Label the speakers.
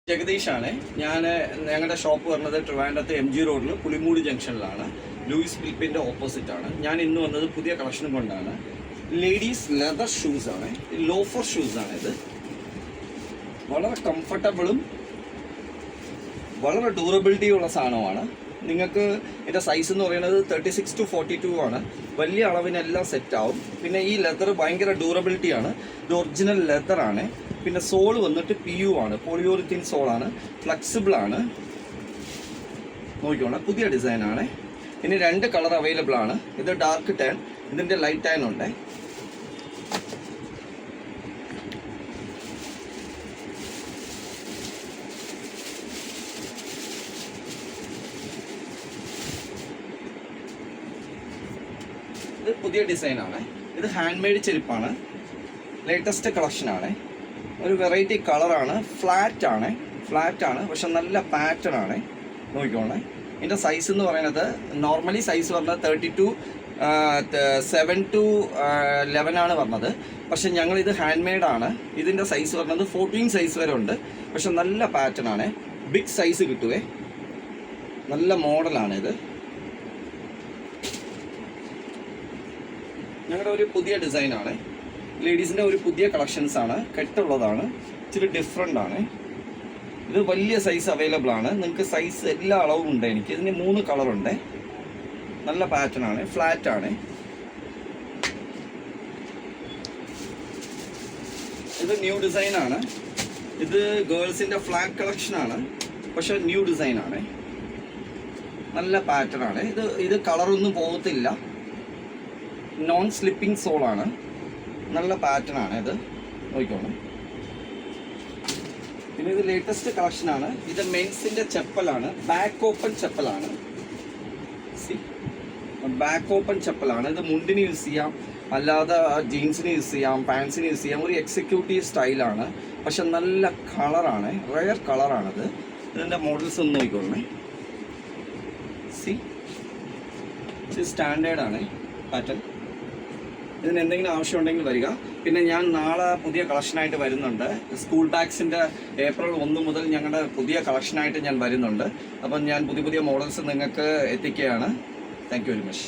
Speaker 1: ജഗദീഷാണ്. ഞങ്ങളുടെ ഷോപ്പ് വരുന്നത് ട്രിവാൻഡ്രത്ത് MG റോഡിൽ പുളിമൂടി ജംഗ്ഷനിലാണ്. ലൂയിസ് ഫിലിപ്പിൻ്റെ ഓപ്പോസിറ്റാണ്. ഞാൻ ഇന്ന് വന്നത് പുതിയ കളക്ഷനും കൊണ്ടാണ്. ലേഡീസ് ലെതർ ഷൂസാണ്, ലോഫർ ഷൂസാണ്. ഇത് വളരെ കംഫർട്ടബിളും വളരെ ഡ്യൂറബിലിറ്റിയുള്ള സാധനമാണ്. നിങ്ങൾക്ക് ഇതിൻ്റെ സൈസ് എന്ന് പറയുന്നത് 36 to 42 ആണ്. വലിയ അളവിനെല്ലാം സെറ്റാവും. പിന്നെ ഈ ലെതർ ഭയങ്കര ഡ്യൂറബിലിറ്റിയാണ്. ഇത് ഒറിജിനൽ ലെതറാണ്. പിന്നെ സോള് വന്നിട്ട് PU ആണ്, പോളിയൂറിത്തിൻ സോളാണ്, ഫ്ലെക്സിബിളാണ്. നോക്കിക്കോണം, പുതിയ ഡിസൈനാണ്. ഇനി 2 കളർ അവൈലബിൾ ആണ്. ഇത് ഡാർക്ക് ടാൻ, ഇതിൻ്റെ ലൈറ്റ് ടാൻ ഉണ്ട്. ഇത് പുതിയ ഡിസൈനാണ്. ഇത് ഹാൻഡ് മെയ്ഡ് ചെരുപ്പാണ്. ലേറ്റസ്റ്റ് കളക്ഷനാണ്. ഒരു വെറൈറ്റി കളറാണ്. ഫ്ലാറ്റാണ് പക്ഷെ നല്ല പാറ്റേൺ ആണ്. നോക്കിക്കോണേ, ഇതിൻ്റെ സൈസ് എന്ന് പറയുന്നത് നോർമലി സൈസ് പറഞ്ഞത് 7 to 11 ആണ് പറഞ്ഞത്. പക്ഷെ ഞങ്ങളിത് ഹാൻഡ് മെയ്ഡാണ്. ഇതിൻ്റെ സൈസ് പറഞ്ഞത് 14 സൈസ് വരെ ഉണ്ട്. പക്ഷെ നല്ല പാറ്റേൺ ആണ്. ബിഗ് സൈസ് കിട്ടുവേ. നല്ല മോഡലാണിത്. ഞങ്ങളുടെ ഒരു പുതിയ ഡിസൈനാണ്. ലേഡീസിൻ്റെ ഒരു പുതിയ കളക്ഷൻസാണ്. കെട്ടുള്ളതാണ്, ഇച്ചിരി ഡിഫറെൻ്റ് ആണ്. ഇത് വലിയ സൈസ് അവൈലബിൾ ആണ്. നിങ്ങൾക്ക് സൈസ് എല്ലാ അളവും ഉണ്ട്. എനിക്ക് ഇതിന് 3 കളറുണ്ട്. നല്ല പാറ്റേൺ ആണ്, ഫ്ലാറ്റ് ആണ്. ഇത് ന്യൂ ഡിസൈനാണ്. ഇത് ഗേൾസിൻ്റെ ഫ്ലാഗ് കളക്ഷനാണ്, പക്ഷെ ന്യൂ ഡിസൈനാണ്. നല്ല പാറ്റേൺ ആണ്. ഇത് കളറൊന്നും പോകത്തില്ല. നോൺ സ്ലിപ്പിംഗ് സോളാണ്. നല്ല പാറ്റേൺ ആണ്. ഇത് നോക്കിക്കോണം. പിന്നെ ഇത് ലേറ്റസ്റ്റ് കളക്ഷനാണ്. ഇത് മെൻസിൻ്റെ ചെപ്പലാണ്. ബാക്ക് ഓപ്പൺ ചെപ്പലാണ്. ബാക്ക് ഓപ്പൺ ചെപ്പലാണ്. ഇത് മുണ്ടിന് യൂസ് ചെയ്യാം, അല്ലാതെ ജീൻസിന് യൂസ് ചെയ്യാം, പാൻസിന് യൂസ് ചെയ്യാം. ഒരു എക്സിക്യൂട്ടീവ് സ്റ്റൈലാണ്. പക്ഷെ നല്ല കളറാണ്, റയർ കളറാണിത്. ഇതിൻ്റെ മോഡൽസ് ഒന്ന് നോക്കിക്കോളണേ. സ്റ്റാൻഡേർഡാണ് പാറ്റേൺ. ഇതിന് എന്തെങ്കിലും ആവശ്യമുണ്ടെങ്കിൽ വരിക. പിന്നെ ഞാൻ നാളെ പുതിയ കളക്ഷനായിട്ട് വരുന്നുണ്ട്. സ്കൂൾ ബാഗ്സിൻ്റെ April 1 മുതൽ ഞങ്ങളുടെ പുതിയ കളക്ഷനായിട്ട് ഞാൻ വരുന്നുണ്ട്. അപ്പം ഞാൻ പുതിയ മോഡൽസ് നിങ്ങൾക്ക് എത്തിക്കുകയാണ്. Thank you very much.